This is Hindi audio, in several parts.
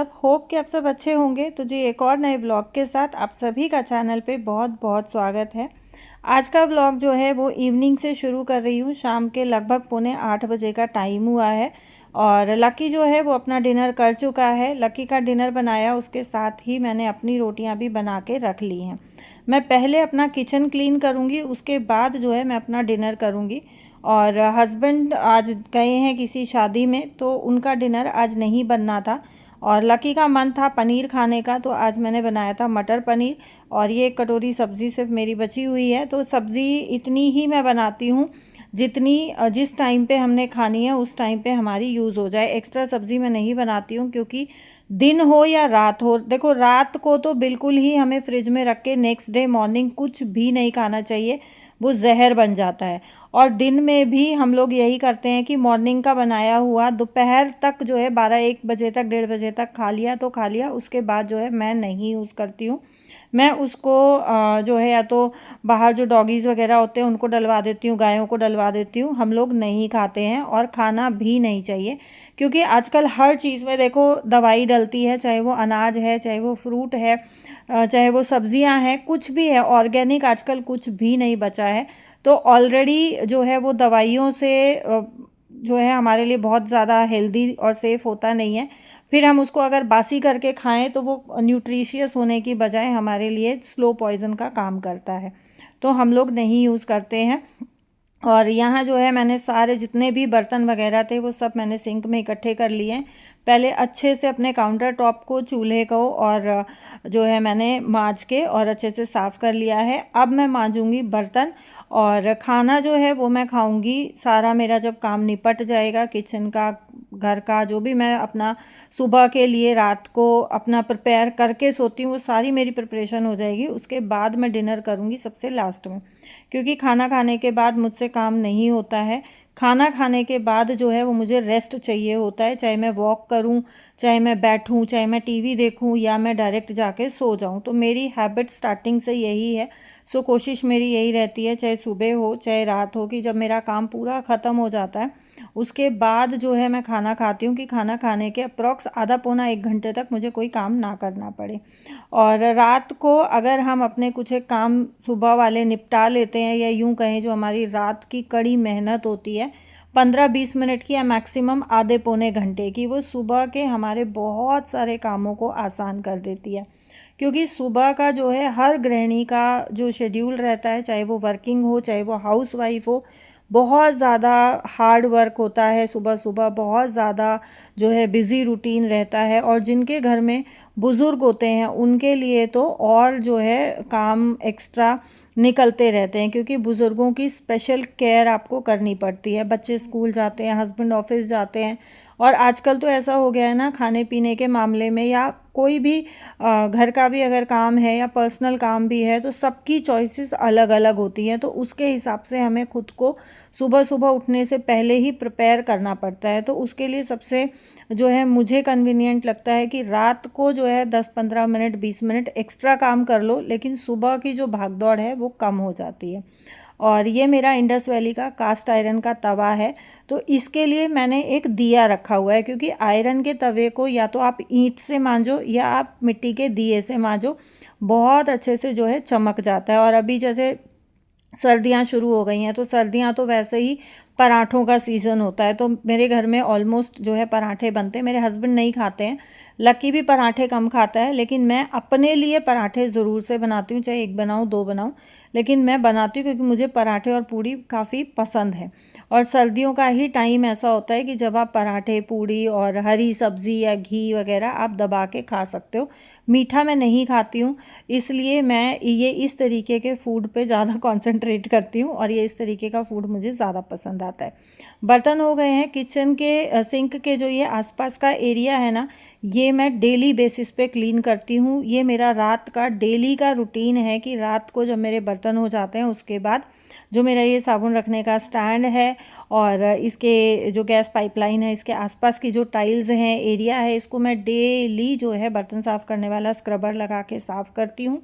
सब। होप कि आप सब अच्छे होंगे। तो जी एक और नए ब्लॉग के साथ आप सभी का चैनल पे बहुत बहुत स्वागत है। आज का ब्लॉग जो है वो इवनिंग से शुरू कर रही हूँ। शाम के लगभग 7:45 का टाइम हुआ है और लकी जो है वो अपना डिनर कर चुका है। लकी का डिनर बनाया, उसके साथ ही मैंने अपनी रोटियां भी बना के रख ली हैं। मैं पहले अपना किचन क्लीन करूँगी, उसके बाद जो है मैं अपना डिनर करूँगी। और हस्बैंड आज गए हैं किसी शादी में, तो उनका डिनर आज नहीं बनना था और लकी का मन था पनीर खाने का, तो आज मैंने बनाया था मटर पनीर। और ये एक कटोरी सब्ज़ी सिर्फ मेरी बची हुई है। तो सब्ज़ी इतनी ही मैं बनाती हूँ जितनी जिस टाइम पे हमने खानी है उस टाइम पे हमारी यूज़ हो जाए। एक्स्ट्रा सब्ज़ी मैं नहीं बनाती हूँ, क्योंकि दिन हो या रात हो, देखो रात को तो बिल्कुल ही हमें फ्रिज में रख के नेक्स्ट डे मॉर्निंग कुछ भी नहीं खाना चाहिए, वो जहर बन जाता है। और दिन में भी हम लोग यही करते हैं कि मॉर्निंग का बनाया हुआ दोपहर तक जो है 12-1 बजे तक 1:30 बजे तक खा लिया तो खा लिया, उसके बाद जो है मैं नहीं यूज़ करती हूँ। मैं उसको जो है या तो बाहर जो डॉगीज़ वगैरह होते हैं उनको डलवा देती हूँ, गायों को डलवा देती हूँ। हम लोग नहीं खाते हैं और खाना भी नहीं चाहिए, क्योंकि आजकल हर चीज़ में देखो दवाई डलती है, चाहे वो अनाज है, चाहे वो फ्रूट है, चाहे वो सब्जियां हैं, कुछ भी है ऑर्गेनिक आजकल कुछ भी नहीं बचा है। तो ऑलरेडी जो है वो दवाइयों से जो है हमारे लिए बहुत ज़्यादा हेल्दी और सेफ़ होता नहीं है। फिर हम उसको अगर बासी करके खाएं तो वो न्यूट्रिशियस होने की बजाय हमारे लिए स्लो पॉइज़न का काम करता है। तो हम लोग नहीं यूज़ करते हैं। और यहाँ जो है मैंने सारे जितने भी बर्तन वगैरह थे वो सब मैंने सिंक में इकट्ठे कर लिए हैं। पहले अच्छे से अपने काउंटर टॉप को, चूल्हे को और जो है मैंने मांज के और अच्छे से साफ़ कर लिया है। अब मैं मांजूंगी बर्तन और खाना जो है वो मैं खाऊंगी सारा मेरा जब काम निपट जाएगा किचन का, घर का, जो भी मैं अपना सुबह के लिए रात को अपना प्रिपेयर करके सोती हूँ वो सारी मेरी प्रिपरेशन हो जाएगी। उसके बाद मैं डिनर करूँगी सबसे लास्ट में, क्योंकि खाना खाने के बाद मुझसे काम नहीं होता है। खाना खाने के बाद जो है वो मुझे रेस्ट चाहिए होता है, चाहे मैं वॉक करूं, चाहे मैं बैठूं, चाहे मैं टीवी देखूं या मैं डायरेक्ट जाके सो जाऊं। तो मेरी हैबिट स्टार्टिंग से यही है। सो कोशिश मेरी यही रहती है, चाहे सुबह हो चाहे रात हो, कि जब मेरा काम पूरा ख़त्म हो जाता है उसके बाद जो है मैं खाना खाती हूँ, कि खाना खाने के अप्रॉक्स आधा पौना 1 घंटे तक मुझे कोई काम ना करना पड़े। और रात को अगर हम अपने कुछ एक काम सुबह वाले निपटा लेते हैं, या यूं कहें जो हमारी रात की कड़ी मेहनत होती है 15-20 मिनट की या मैक्सिमम आधे पौने घंटे की, वो सुबह के हमारे बहुत सारे कामों को आसान कर देती है। क्योंकि सुबह का जो है हर गृहिणी का जो शेड्यूल रहता है, चाहे वो वर्किंग हो चाहे वो हाउस वाइफ हो, बहुत ज़्यादा हार्ड वर्क होता है। सुबह सुबह बहुत ज़्यादा जो है बिज़ी रूटीन रहता है। और जिनके घर में बुज़ुर्ग होते हैं उनके लिए तो और जो है काम एक्स्ट्रा निकलते रहते हैं, क्योंकि बुज़ुर्गों की स्पेशल केयर आपको करनी पड़ती है। बच्चे स्कूल जाते हैं, हस्बैंड ऑफिस जाते हैं, और आजकल तो ऐसा हो गया है ना, खाने पीने के मामले में या कोई भी घर का भी अगर काम है या पर्सनल काम भी है, तो सबकी चॉइसेस अलग अलग होती हैं। तो उसके हिसाब से हमें खुद को सुबह सुबह उठने से पहले ही प्रिपेयर करना पड़ता है। तो उसके लिए सबसे जो है मुझे कन्वीनियंट लगता है कि रात को जो है 10-15 मिनट 20 मिनट एक्स्ट्रा काम कर लो, लेकिन सुबह की जो भागदौड़ है वो कम हो जाती है। और ये मेरा इंडस वैली का कास्ट आयरन का तवा है। तो इसके लिए मैंने एक दिया रखा हुआ है, क्योंकि आयरन के तवे को या तो आप ईंट से मांजो या आप मिट्टी के दिए से मांजो, बहुत अच्छे से जो है चमक जाता है। और अभी जैसे सर्दियाँ शुरू हो गई हैं, तो सर्दियाँ तो वैसे ही पराठों का सीज़न होता है, तो मेरे घर में ऑलमोस्ट जो है पराठे बनते हैं। मेरे हस्बैंड नहीं खाते हैं, लकी भी पराठे कम खाता है, लेकिन मैं अपने लिए पराठे ज़रूर से बनाती हूँ, चाहे 1 बनाऊँ 2 बनाऊँ, लेकिन मैं बनाती हूँ क्योंकि मुझे पराठे और पूड़ी काफ़ी पसंद है। और सर्दियों का ही टाइम ऐसा होता है कि जब आप पराठे, पूड़ी और हरी सब्ज़ी या घी वगैरह आप दबा के खा सकते हो। मीठा मैं नहीं खाती हूँ, इसलिए मैं ये इस तरीके के फूड पे ज़्यादा कंसंट्रेट करती हूँ, और ये इस तरीके का फूड मुझे ज़्यादा पसंद आता है। बर्तन हो गए हैं। किचन के सिंक के जो ये आसपास का एरिया है ना, ये मैं डेली बेसिस पे क्लीन करती हूँ। ये मेरा रात का डेली का रूटीन है कि रात को जब मेरे बर्तन हो जाते हैं उसके बाद जो मेरा ये साबुन रखने का स्टैंड है और इसके जो गैस पाइपलाइन है इसके आसपास की जो टाइल्स हैं, एरिया है, इसको मैं डेली जो है बर्तन साफ़ करने वाला स्क्रबर लगा के साफ़ करती हूँ।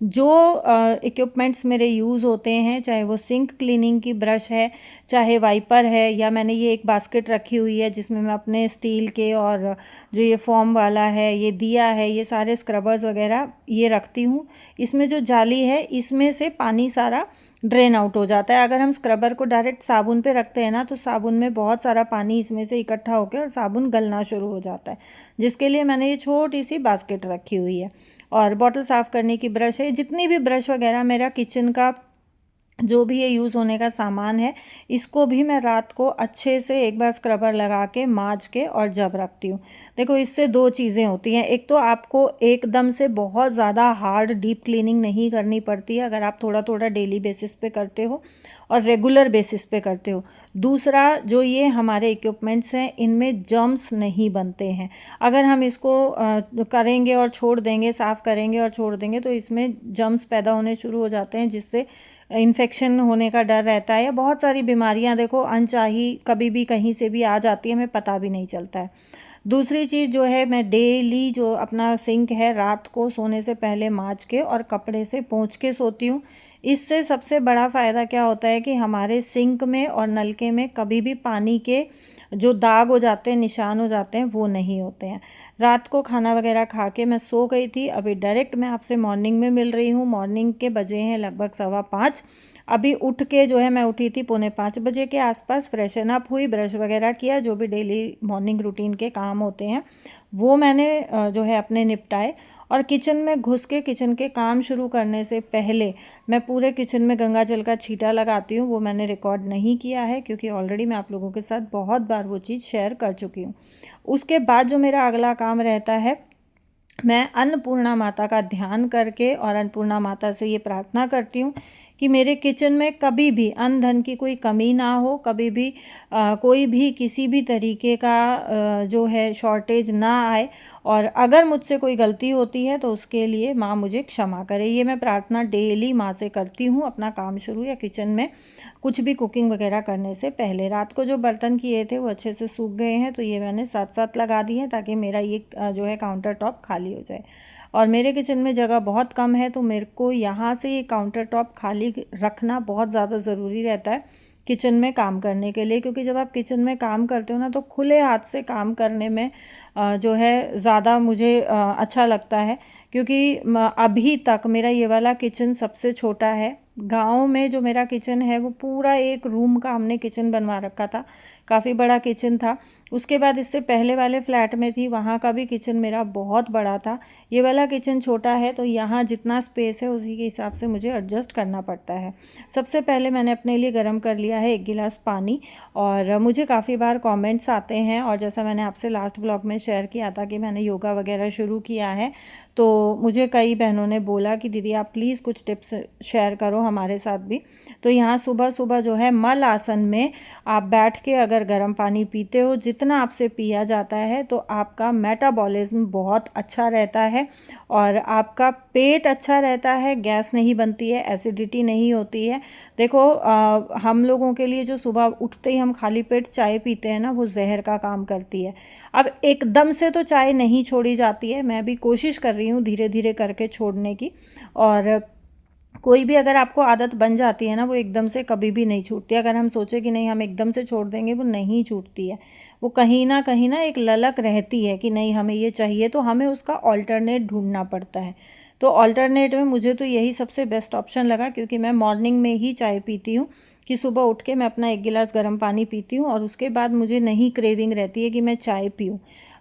जो इक्विपमेंट्स मेरे यूज़ होते हैं, चाहे वो सिंक क्लीनिंग की ब्रश है, चाहे वाइपर है, या मैंने ये एक बास्केट रखी हुई है जिसमें मैं अपने स्टील के और जो ये फोम वाला है, ये दिया है, ये सारे स्क्रबर्स वगैरह ये रखती हूँ। इसमें जो जाली है इसमें से पानी सारा ड्रेन आउट हो जाता है। अगर हम स्क्रबर को डायरेक्ट साबुन पे रखते हैं ना, तो साबुन में बहुत सारा पानी इसमें से इकट्ठा होकर और साबुन गलना शुरू हो जाता है, जिसके लिए मैंने ये छोटी सी बास्केट रखी हुई है। और बॉटल साफ़ करने की ब्रश है, जितनी भी ब्रश वगैरह मेरा किचन का जो भी ये यूज़ होने का सामान है, इसको भी मैं रात को अच्छे से एक बार स्क्रबर लगा के माँज के और जब रखती हूँ। देखो, इससे दो चीज़ें होती हैं। एक तो आपको एकदम से बहुत ज़्यादा हार्ड डीप क्लीनिंग नहीं करनी पड़ती है अगर आप थोड़ा थोड़ा डेली बेसिस पे करते हो और रेगुलर बेसिस पे करते हो। दूसरा, जो ये हमारे इक्विपमेंट्स हैं इनमें जर्म्स नहीं बनते हैं। अगर हम इसको करेंगे और छोड़ देंगे, साफ़ करेंगे और छोड़ देंगे, तो इसमें जर्म्स पैदा होने शुरू हो जाते हैं, जिससे इन्फेक्शन होने का डर रहता है, या बहुत सारी बीमारियां देखो अनचाही कभी भी कहीं से भी आ जाती है, हमें पता भी नहीं चलता है। दूसरी चीज़ जो है, मैं डेली जो अपना सिंक है रात को सोने से पहले माँज के और कपड़े से पोंछ के सोती हूँ। इससे सबसे बड़ा फ़ायदा क्या होता है कि हमारे सिंक में और नलके में कभी भी पानी के जो दाग हो जाते हैं, निशान हो जाते हैं, वो नहीं होते हैं। रात को खाना वगैरह खा के मैं सो गई थी, अभी डायरेक्ट मैं आपसे मॉर्निंग में मिल रही हूँ। मॉर्निंग के बजे हैं लगभग 5:15। अभी उठ के जो है, मैं उठी थी 4:45 बजे के आसपास, फ्रेशन अप हुई, ब्रश वगैरह किया, जो भी डेली मॉर्निंग रूटीन के काम होते हैं वो मैंने जो है अपने निपटाए। और किचन में घुस के किचन के काम शुरू करने से पहले मैं पूरे किचन में गंगा जल का छींटा लगाती हूँ। वो मैंने रिकॉर्ड नहीं किया है क्योंकि ऑलरेडी मैं आप लोगों के साथ बहुत बार वो चीज़ शेयर कर चुकी हूँ। उसके बाद जो मेरा अगला काम रहता है, मैं अन्नपूर्णा माता का ध्यान करके और अन्नपूर्णा माता से ये प्रार्थना करती हूँ कि मेरे किचन में कभी भी अन्न धन की कोई कमी ना हो, कभी भी कोई भी किसी भी तरीके का जो है शॉर्टेज ना आए, और अगर मुझसे कोई गलती होती है तो उसके लिए माँ मुझे क्षमा करे। ये मैं प्रार्थना डेली माँ से करती हूँ अपना काम शुरू, या किचन में कुछ भी कुकिंग वगैरह करने से पहले। रात को जो बर्तन किए थे वो अच्छे से सूख गए हैं, तो ये मैंने साथ साथ लगा दिए हैं ताकि मेरा ये जो है काउंटर टॉप खाली हो जाए। और मेरे किचन में जगह बहुत कम है, तो मेरे को यहाँ से ये काउंटर टॉप खाली रखना बहुत ज़्यादा ज़रूरी रहता है किचन में काम करने के लिए, क्योंकि जब आप किचन में काम करते हो ना, तो खुले हाथ से काम करने में जो है ज़्यादा मुझे अच्छा लगता है। क्योंकि अभी तक मेरा ये वाला किचन सबसे छोटा है। गांव में जो मेरा किचन है वो पूरा एक रूम का हमने किचन बनवा रखा था, काफ़ी बड़ा किचन था। उसके बाद इससे पहले वाले फ्लैट में थी, वहाँ का भी किचन मेरा बहुत बड़ा था। ये वाला किचन छोटा है, तो यहाँ जितना स्पेस है उसी के हिसाब से मुझे एडजस्ट करना पड़ता है। सबसे पहले मैंने अपने लिए गर्म कर लिया है 1 गिलास पानी, और मुझे काफ़ी बार कमेंट्स आते हैं, और जैसा मैंने आपसे लास्ट ब्लॉग में शेयर किया था कि मैंने योगा वगैरह शुरू किया है, तो मुझे कई बहनों ने बोला कि दीदी आप प्लीज़ कुछ टिप्स शेयर करो हमारे साथ भी। तो यहाँ सुबह सुबह जो है मल आसन में आप बैठ के अगर गर्म पानी पीते हो, जितना आपसे पिया जाता है, तो आपका मेटाबॉलिज्म बहुत अच्छा रहता है और आपका पेट अच्छा रहता है, गैस नहीं बनती है, एसिडिटी नहीं होती है। देखो, हम लोगों के लिए जो सुबह उठते ही हम खाली पेट चाय पीते हैं ना, वो जहर का काम करती है। अब एकदम से तो चाय नहीं छोड़ी जाती है, मैं भी कोशिश कर रही हूँ धीरे धीरे करके छोड़ने की। और कोई भी अगर आपको आदत बन जाती है ना, वो एकदम से कभी भी नहीं छूटती। अगर हम सोचे कि नहीं हम एकदम से छोड़ देंगे, वो नहीं छूटती है। वो कहीं ना एक ललक रहती है कि नहीं हमें ये चाहिए, तो हमें उसका ऑल्टरनेट ढूंढना पड़ता है। तो ऑल्टरनेट में मुझे तो यही सबसे बेस्ट ऑप्शन लगा, क्योंकि मैं मॉर्निंग में ही चाय पीती हूँ, कि सुबह उठ के मैं अपना 1 गिलास गर्म पानी पीती हूँ और उसके बाद मुझे नहीं क्रेविंग रहती है कि मैं चाय पीऊँ।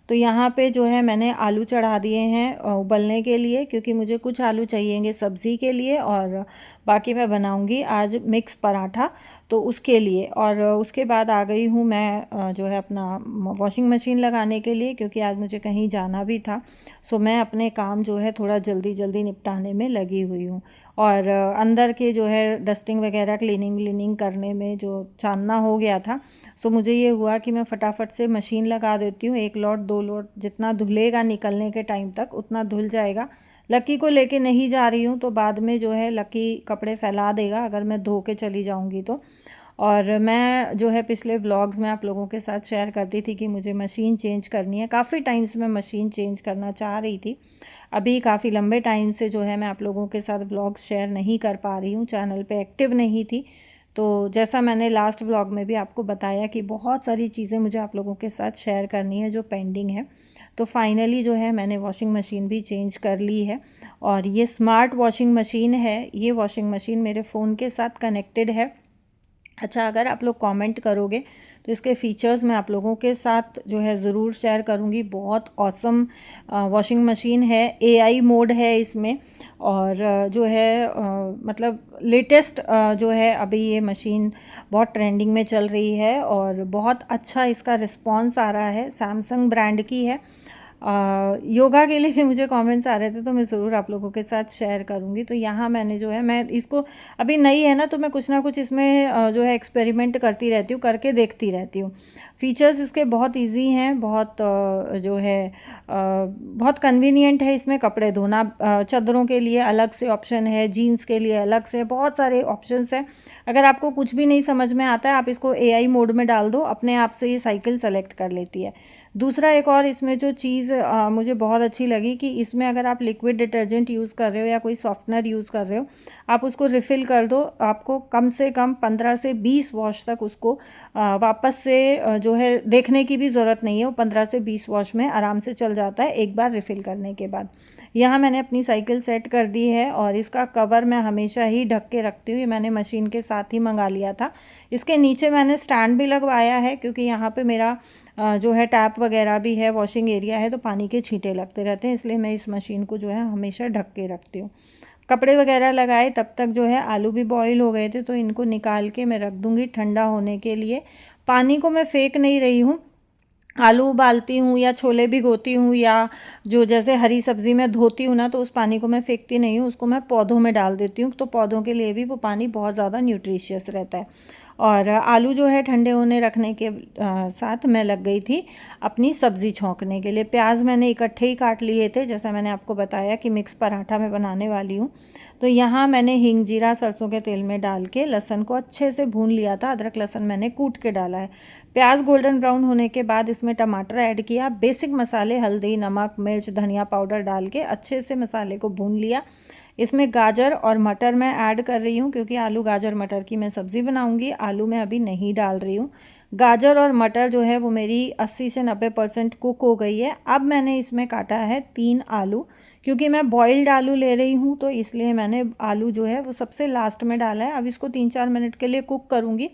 तो यहाँ पे जो है मैंने आलू चढ़ा दिए हैं उबलने के लिए, क्योंकि मुझे कुछ आलू चाहिएंगे सब्ज़ी के लिए, और बाकी मैं बनाऊंगी आज मिक्स पराठा, तो उसके लिए। और उसके बाद आ गई हूँ मैं जो है अपना वॉशिंग मशीन लगाने के लिए, क्योंकि आज मुझे कहीं जाना भी था। सो मैं अपने काम जो है थोड़ा जल्दी जल्दी निपटाने में लगी हुई हूँ। और अंदर के जो है डस्टिंग वगैरह क्लीनिंग करने में जो चांदना हो गया था, सो मुझे ये हुआ कि मैं फटाफट से मशीन लगा देती हूँ। 1 लोट 2 लोट जितना धुलेगा निकलने के टाइम तक उतना धुल जाएगा, लकी को लेके नहीं जा रही हूँ तो बाद में जो है लकी कपड़े फैला देगा अगर मैं धो के चली जाऊँगी तो। और मैं जो है पिछले व्लॉग्स में आप लोगों के साथ शेयर करती थी कि मुझे मशीन चेंज करनी है। काफ़ी टाइम से मैं मशीन चेंज करना चाह रही थी। अभी काफ़ी लंबे टाइम से जो है मैं आप लोगों के साथ व्लॉग्स शेयर नहीं कर पा रही हूँ, चैनल पे एक्टिव नहीं थी। तो जैसा मैंने लास्ट व्लॉग में भी आपको बताया कि बहुत सारी चीज़ें मुझे आप लोगों के साथ शेयर करनी है जो पेंडिंग है। तो फाइनली जो है मैंने वॉशिंग मशीन भी चेंज कर ली है और ये स्मार्ट वॉशिंग मशीन है। ये वॉशिंग मशीन मेरे फ़ोन के साथ कनेक्टेड है। अच्छा, अगर आप लोग कमेंट करोगे तो इसके फ़ीचर्स मैं आप लोगों के साथ जो है ज़रूर शेयर करूँगी। बहुत ऑसम वॉशिंग मशीन है, एआई मोड है इसमें और जो है मतलब लेटेस्ट जो है अभी ये मशीन बहुत ट्रेंडिंग में चल रही है और बहुत अच्छा इसका रिस्पॉन्स आ रहा है। सैमसंग ब्रांड की है। योगा के लिए भी मुझे कमेंट्स आ रहे थे तो मैं ज़रूर आप लोगों के साथ शेयर करूँगी। तो यहाँ मैंने जो है मैं इसको अभी नई है ना तो मैं कुछ ना कुछ इसमें जो है एक्सपेरिमेंट करती रहती हूँ, करके देखती रहती हूँ। फ़ीचर्स इसके बहुत इजी हैं, बहुत जो है बहुत कन्वीनियंट है। इसमें कपड़े धोना, चादरों के लिए अलग से ऑप्शन है, जीन्स के लिए अलग से, बहुत सारे ऑप्शंस हैं। अगर आपको कुछ भी नहीं समझ में आता है आप इसको एआई मोड में डाल दो, अपने आप से ये साइकिल सेलेक्ट कर लेती है। दूसरा एक और इसमें जो चीज़ मुझे बहुत अच्छी लगी कि इसमें अगर आप लिक्विड डिटर्जेंट यूज़ कर रहे हो या कोई सॉफ्टनर यूज़ कर रहे हो, आप उसको रिफ़िल कर दो। आपको कम से कम 15 से 20 वॉश तक उसको वापस से जो है देखने की भी ज़रूरत नहीं है। वो 15 से 20 वॉश में आराम से चल जाता है एक बार रिफ़िल करने के बाद। यहाँ मैंने अपनी साइकिल सेट कर दी है और इसका कवर मैं हमेशा ही ढक के रखती हूँ। ये मैंने मशीन के साथ ही मंगा लिया था। इसके नीचे मैंने स्टैंड भी लगवाया है क्योंकि यहाँ पे मेरा जो है टैप वगैरह भी है, वॉशिंग एरिया है, तो पानी के छींटे लगते रहते हैं, इसलिए मैं इस मशीन को जो है हमेशा ढक के रखती हूँ। कपड़े वगैरह लगाए तब तक जो है आलू भी बॉईल हो गए थे तो इनको निकाल के मैं रख दूँगी ठंडा होने के लिए। पानी को मैं फेंक नहीं रही हूँ। आलू उबालती हूँ या छोले भिगोती हूँ या जो जैसे हरी सब्ज़ी में धोती हूँ ना तो उस पानी को मैं फेंकती नहीं हूँ, उसको मैं पौधों में डाल देती हूँ। तो पौधों के लिए भी वो पानी बहुत ज़्यादा न्यूट्रिशियस रहता है। और आलू जो है ठंडे होने रखने के साथ मैं लग गई थी अपनी सब्ज़ी छौंकने के लिए। प्याज मैंने इकट्ठे ही काट लिए थे, जैसा मैंने आपको बताया कि मिक्स पराठा मैं बनाने वाली हूँ। तो यहाँ मैंने हींग जीरा सरसों के तेल में डाल के लहसुन को अच्छे से भून लिया था। अदरक लहसुन मैंने कूट के डाला है। प्याज गोल्डन ब्राउन होने के बाद इसमें टमाटर ऐड किया। बेसिक मसाले हल्दी, नमक, मिर्च, धनिया पाउडर डाल के अच्छे से मसाले को भून लिया। इसमें गाजर और मटर मैं ऐड कर रही हूँ क्योंकि आलू गाजर मटर की मैं सब्ज़ी बनाऊँगी। आलू मैं अभी नहीं डाल रही हूँ। गाजर और मटर जो है वो मेरी 80 से 90% कुक हो गई है। अब मैंने इसमें काटा है 3 आलू, क्योंकि मैं बॉइल्ड आलू ले रही हूँ तो इसलिए मैंने आलू जो है वो सबसे लास्ट में डाला है। अब इसको 3-4 मिनट के लिए कुक करूँगी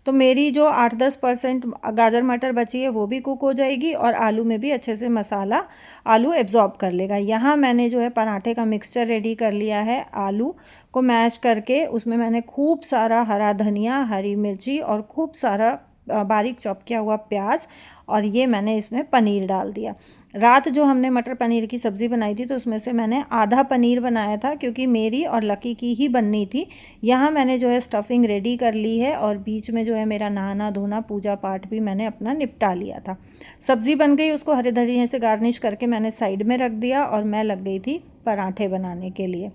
तो मेरी जो 8-10% गाजर मटर बची है वो भी कुक हो जाएगी और आलू में भी अच्छे से मसाला आलू एब्जॉर्ब कर लेगा। यहाँ मैंने जो है पराठे का मिक्सचर रेडी कर लिया है। आलू को मैश करके उसमें मैंने खूब सारा हरा धनिया, हरी मिर्ची और खूब सारा बारीक चॉप किया हुआ प्याज और ये मैंने इसमें पनीर डाल दिया। रात जो हमने मटर पनीर की सब्ज़ी बनाई थी तो उसमें से मैंने आधा पनीर बनाया था क्योंकि मेरी और लकी की ही बननी थी। यहाँ मैंने जो है स्टफिंग रेडी कर ली है और बीच में जो है मेरा नहाना धोना पूजा पाठ भी मैंने अपना निपटा लिया था। सब्ज़ी बन गई, उसको हरे धनिये से गार्निश करके मैंने साइड में रख दिया और मैं लग गई थी पराठे बनाने के लिए।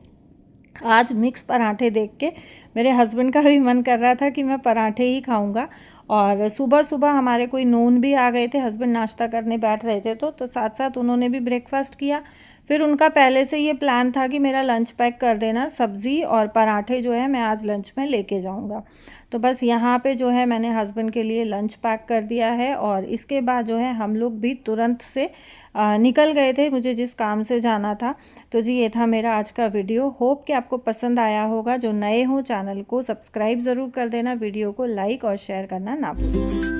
आज मिक्स पराठे देख के मेरे हस्बैंड का भी मन कर रहा था कि मैं पराठे ही खाऊंगा। और सुबह सुबह हमारे कोई नून भी आ गए थे, हस्बैंड नाश्ता करने बैठ रहे थे तो साथ साथ उन्होंने भी ब्रेकफास्ट किया। फिर उनका पहले से ये प्लान था कि मेरा लंच पैक कर देना, सब्ज़ी और पराठे जो है मैं आज लंच में लेके जाऊंगा। तो बस यहाँ पे जो है मैंने हस्बैंड के लिए लंच पैक कर दिया है और इसके बाद जो है हम लोग भी तुरंत से निकल गए थे, मुझे जिस काम से जाना था। तो जी ये था मेरा आज का वीडियो। होप कि आपको पसंद आया होगा। जो नए हो चैनल को सब्सक्राइब ज़रूर कर देना, वीडियो को लाइक और शेयर करना ना भूलें।